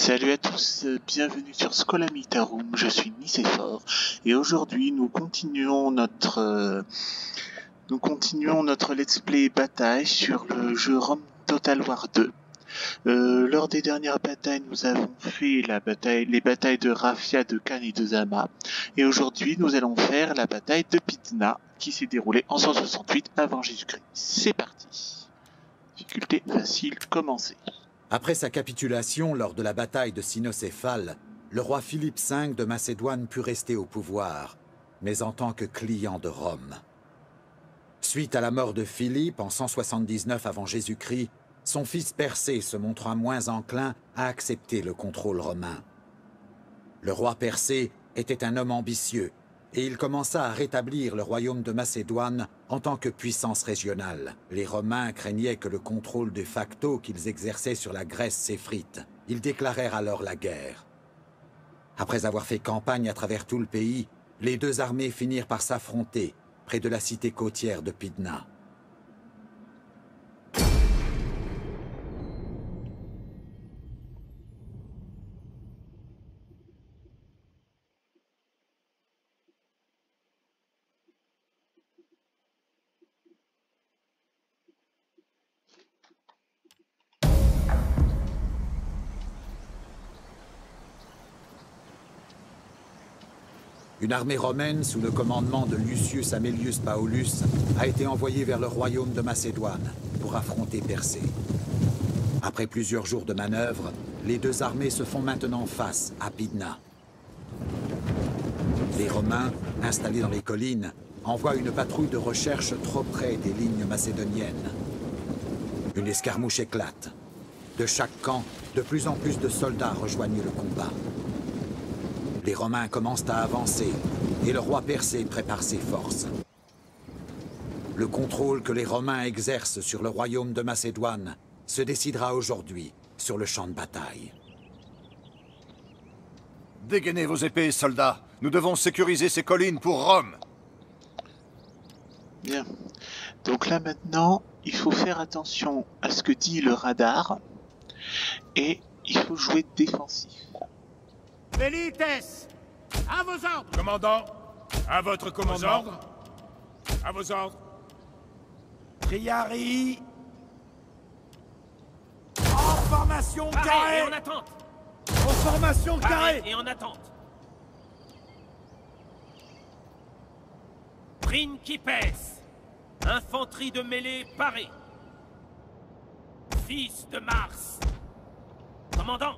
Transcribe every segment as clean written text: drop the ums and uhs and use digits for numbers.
Salut à tous, bienvenue sur Skolamitarum, je suis Nicéphore et aujourd'hui nous continuons notre let's play bataille sur le jeu Rome Total War 2. Lors des dernières batailles, nous avons fait les batailles de Raphia, de Cannes et de Zama, et aujourd'hui nous allons faire la bataille de Pydna qui s'est déroulée en 168 avant Jésus-Christ. C'est parti. Difficulté facile, commencez. Après sa capitulation lors de la bataille de Cynocéphale, le roi Philippe V de Macédoine put rester au pouvoir, mais en tant que client de Rome. Suite à la mort de Philippe en 179 avant Jésus-Christ, son fils Persée se montra moins enclin à accepter le contrôle romain. Le roi Persée était un homme ambitieux, et il commença à rétablir le royaume de Macédoine en tant que puissance régionale. Les Romains craignaient que le contrôle de facto qu'ils exerçaient sur la Grèce s'effrite. Ils déclarèrent alors la guerre. Après avoir fait campagne à travers tout le pays, les deux armées finirent par s'affronter près de la cité côtière de Pydna. Une armée romaine sous le commandement de Lucius Aemilius Paulus a été envoyée vers le royaume de Macédoine pour affronter Persée. Après plusieurs jours de manœuvres, les deux armées se font maintenant face à Pydna. Les Romains, installés dans les collines, envoient une patrouille de recherche trop près des lignes macédoniennes. Une escarmouche éclate. De chaque camp, de plus en plus de soldats rejoignent le combat. Les Romains commencent à avancer, et le roi Persée prépare ses forces. Le contrôle que les Romains exercent sur le royaume de Macédoine se décidera aujourd'hui sur le champ de bataille. Dégainez vos épées, soldats. Nous devons sécuriser ces collines pour Rome. Bien. Donc là maintenant, il faut faire attention à ce que dit le radar, et il faut jouer défensif. Vélites, à vos ordres. Commandant, à votre commandement. À vos ordres. Triari. En formation Carré carrée. et en attente. En formation Carré carrée. et en attente. Principes. Infanterie de mêlée parée. Fils de Mars. Commandant.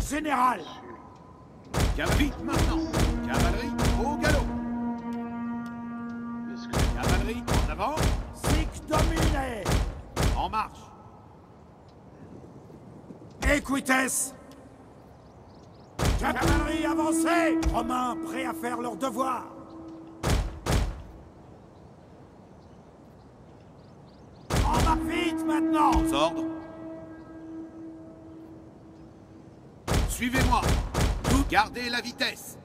Général. Cavalerie, maintenant. Cavalerie, au galop. Cavalerie, en avant. Six dominé. En marche. Equites. Cavalerie avancée. Romains prêts à faire leur devoir. En marche vite maintenant. Aux ordres. Suivez-moi. Gardez la vitesse.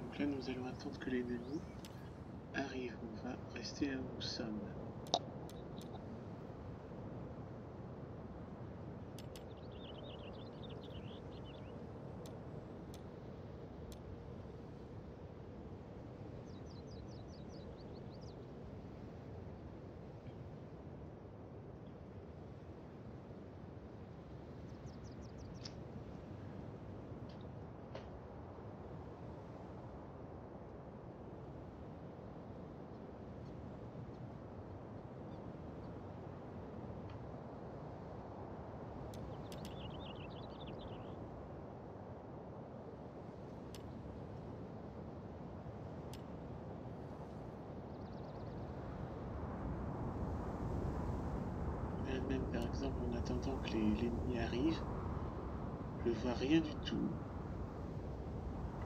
Donc là nous allons attendre que l'ennemi arrive, on va rester là où nous sommes. Même par exemple en attendant que l'ennemi arrive, je ne vois rien du tout.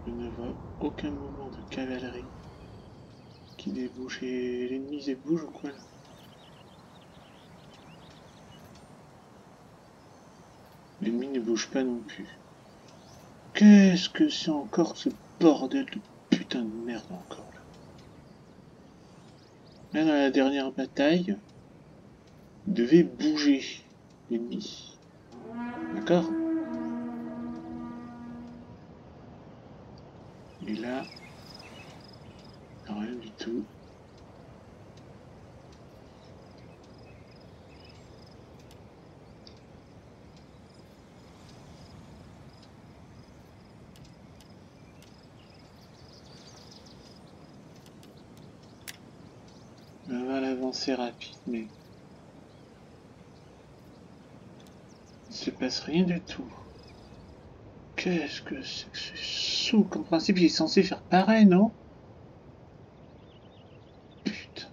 Je ne vois aucun mouvement de cavalerie qui débouche, et l'ennemi bouge ou quoi là? L'ennemi ne bouge pas non plus. Qu'est-ce que c'est encore ce bordel de putain de merde encore là. Là dans la dernière bataille, il devait bouger l'ennemi. D'accord? Et là, rien du tout. On va l'avancer rapide, mais il ne se passe rien du tout. Qu'est-ce que c'est que ce souk? En principe, il est censé faire pareil, non? Putain.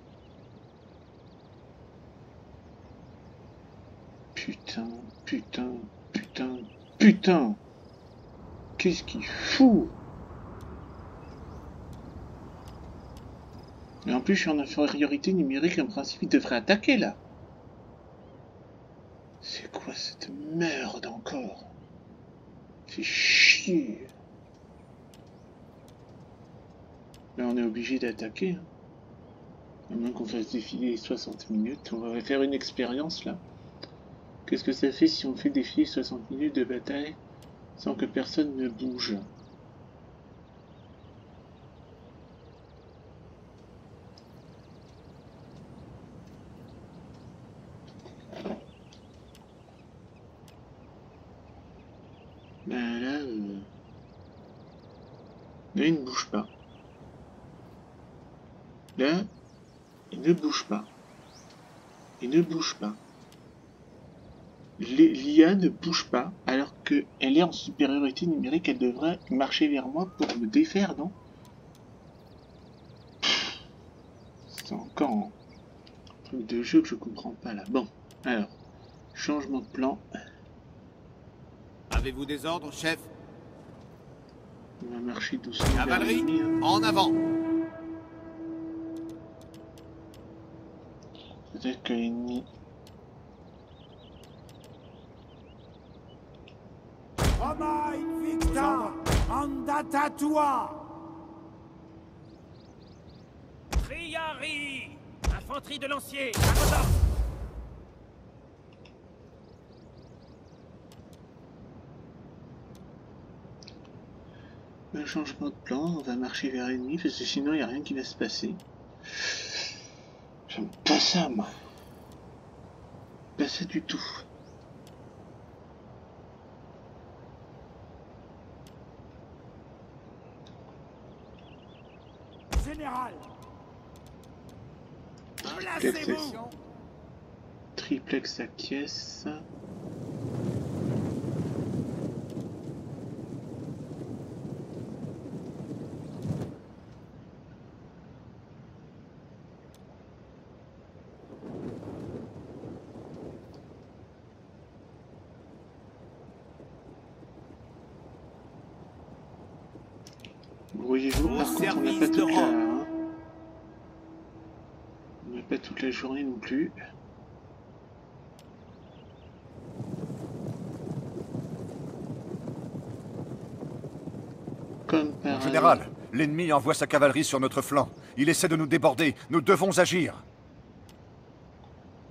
Putain, putain, putain, putain. Qu'est-ce qu'il fout? Et en plus, je suis en infériorité numérique, en principe, il devrait attaquer, là. C'est quoi cette merde, encore? C'est chier. Là, on est obligé d'attaquer. Hein. À moins qu'on fasse défiler 60 minutes. On va faire une expérience, là. Qu'est-ce que ça fait si on fait défiler 60 minutes de bataille sans que personne ne bouge? Ben là, là, il ne bouge pas. Là, il ne bouge pas. Il ne bouge pas. L'IA ne bouge pas, alors qu'elle est en supériorité numérique, elle devrait marcher vers moi pour me défaire, non? C'est encore un truc de jeu que je comprends pas là. Bon, alors, changement de plan. Avez-vous des ordres, chef? On va marcher doucement vers Cavalerie, l'ennemi, hein. en avant! Peut-être que l'ennemi... Roma Invicta, andata tua. Triari! Infanterie de lancier, à vos ordres! Un changement de plan, on va marcher vers l'ennemi parce que sinon il n'y a rien qui va se passer. J'aime pas ça, moi. Pas ça du tout. Général, Triplex acquiesce. Voyez-vous, par contre, on n'a pas toute la... hein. On n'a pas toute la journée non plus. Comme par Général, hasard. l'ennemi envoie sa cavalerie sur notre flanc. Il essaie de nous déborder. Nous devons agir.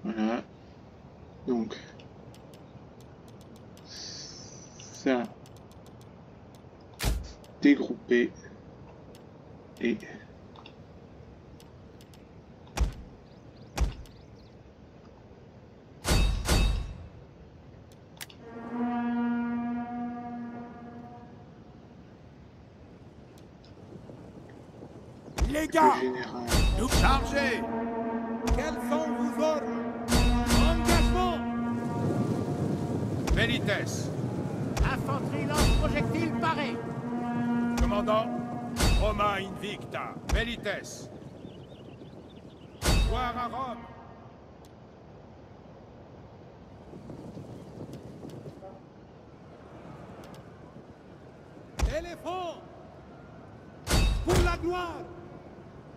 Voilà. Donc. Ça. Dégrouper. Et... les gars, général. Nous charger! quels sont vos ordres? Engagement! Velites. Infanterie lance-projectile parée! Commandant, Roma Invicta. Velites. Voir à Rome. Éléphant, pour la gloire.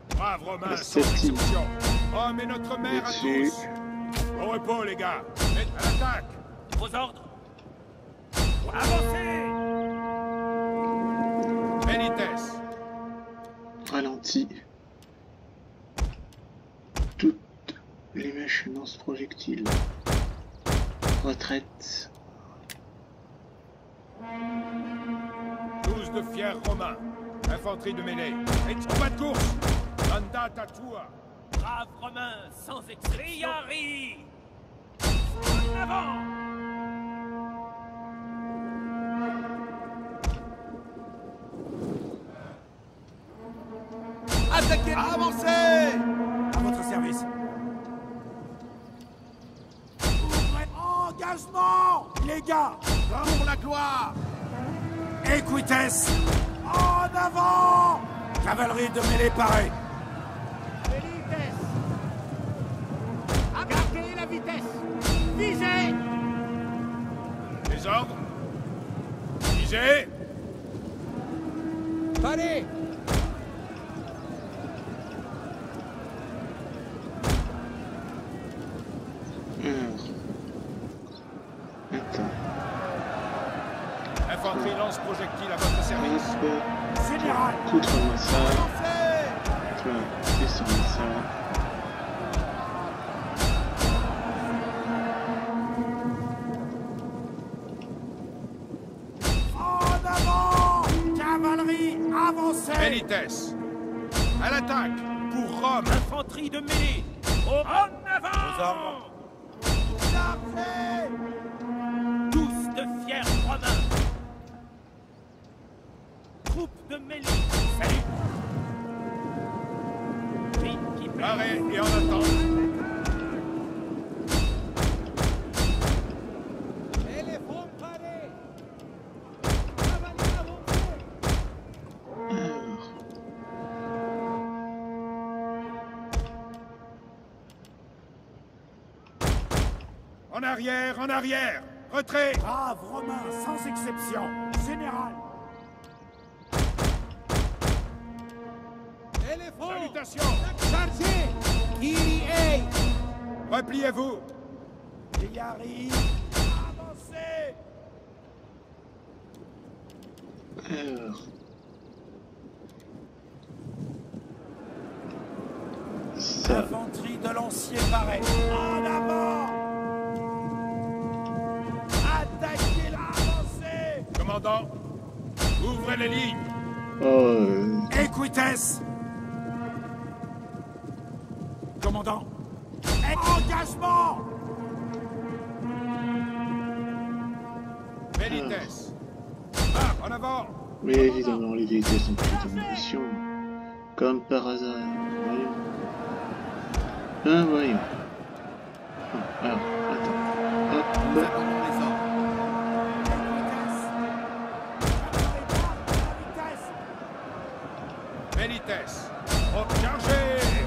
Brave Romain, sans Septime. exception. Rome est notre mère à Là-dessus. tous. Au repos, les gars. À l'attaque. Vos ordres! Avancez! Benitez. Ralenti. Toutes les mèches lance-projectiles. Retraite. 12 de fiers romains. Infanterie de mêlée. Combat de course. Andata tua. Braves romains, sans exception. Priari! En avant! Attaquez! Avancez! À votre service. Engagement! Les gars! Pour la gloire! Equites! En avant! Cavalerie de mêlée parée! Gardez la vitesse! Visez! Les ordres. Visez. Allez! Attends. Infanterie lance projectile à votre service. Hop. Général! Poutre-moi ça. Avancez! Toi, descends-moi ça. En avant! Cavalerie, avancez! Benitez. À l'attaque. Pour Rome. Infanterie de mêlée! En avant! Chargez! Tous de fiers romains! Troupes de mêlée! Salut! Principe! Arrêt et en attente. En arrière, en arrière. Retrait. Braves romains, sans exception! Général! Salutations. Chargez! Kyrie! Repliez-vous. Priari! Avancez! Alors. Ça. Infanterie de lancier parée! En avant! Attaquez-la! Avancez! Commandant. Ouvrez les lignes. Oh, Equites! Commandant! Engagement! Benitez. Ah, en avant. mais évidemment, les vérités sont plus de munitions. Comme par hasard. Voyons. Voyons. Ah, alors, attends. Hop, hop. Benitez. Chargez.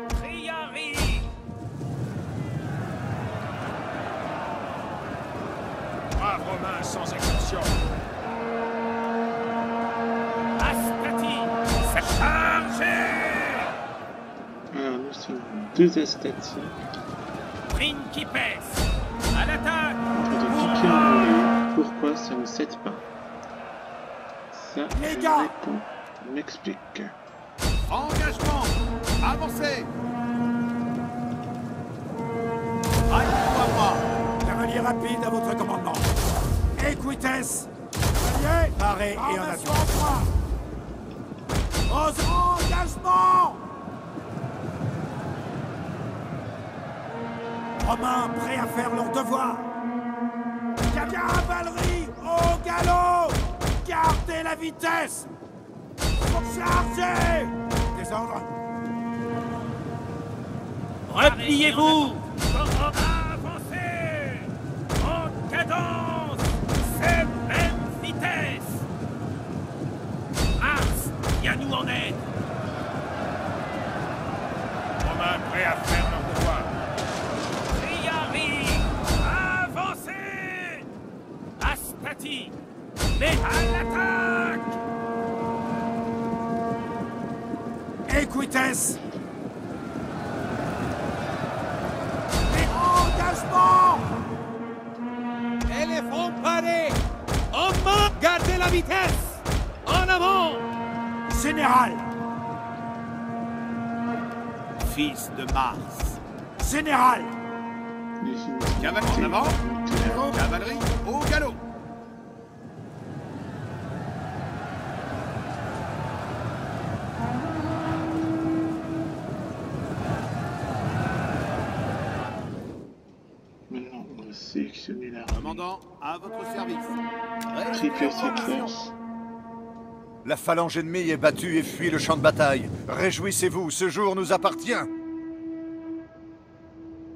Priari! Braves romains sans exception. Astati! Chargez! Alors, nous sommes deux astatiques. Principes! À l'attaque! En train de piquer en volée. Pourquoi ça ne cède pas? Ça, Les je gars! réponds. M'explique. Engagement! Avancez! Aïe, cavalier rapide à votre commandement. Equites! Cavalier! Paré et en attente. Engagement! Romains prêts à faire leur devoir. Cavalerie au galop! Gardez la vitesse! Chargez! Descendre! Repliez-vous! Avancez! En cadence! C'est même vitesse! Mars, viens-nous en aide! Romains prêts à faire leur devoir. Priari! Avancez! Astati! Mais à l'attaque! Equites! avant! Général! Fils de Mars. Général! Cavalerie en avant. Cavalerie au galop. Maintenant, on va sélectionner la Commandant, à votre service. triple séquence. La phalange ennemie est battue et fuit le champ de bataille. Réjouissez-vous, ce jour nous appartient.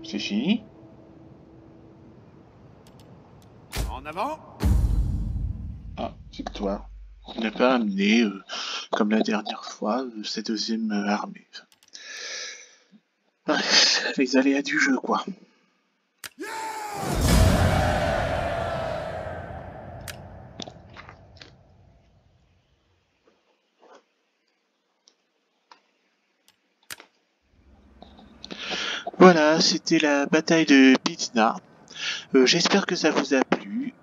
C'est fini? En avant. Ah, victoire. On n'a pas amené, comme la dernière fois, cette deuxième armée. Bref, les aléas du jeu, quoi. Voilà, c'était la bataille de Pydna. J'espère que ça vous a plu.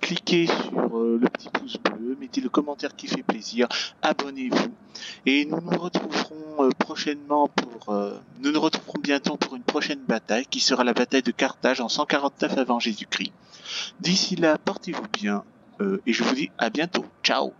Cliquez sur le petit pouce bleu, mettez le commentaire qui fait plaisir, abonnez-vous. Et nous nous retrouverons prochainement nous nous retrouverons bientôt pour une prochaine bataille qui sera la bataille de Carthage en 149 avant Jésus-Christ. D'ici là, portez-vous bien et je vous dis à bientôt. Ciao!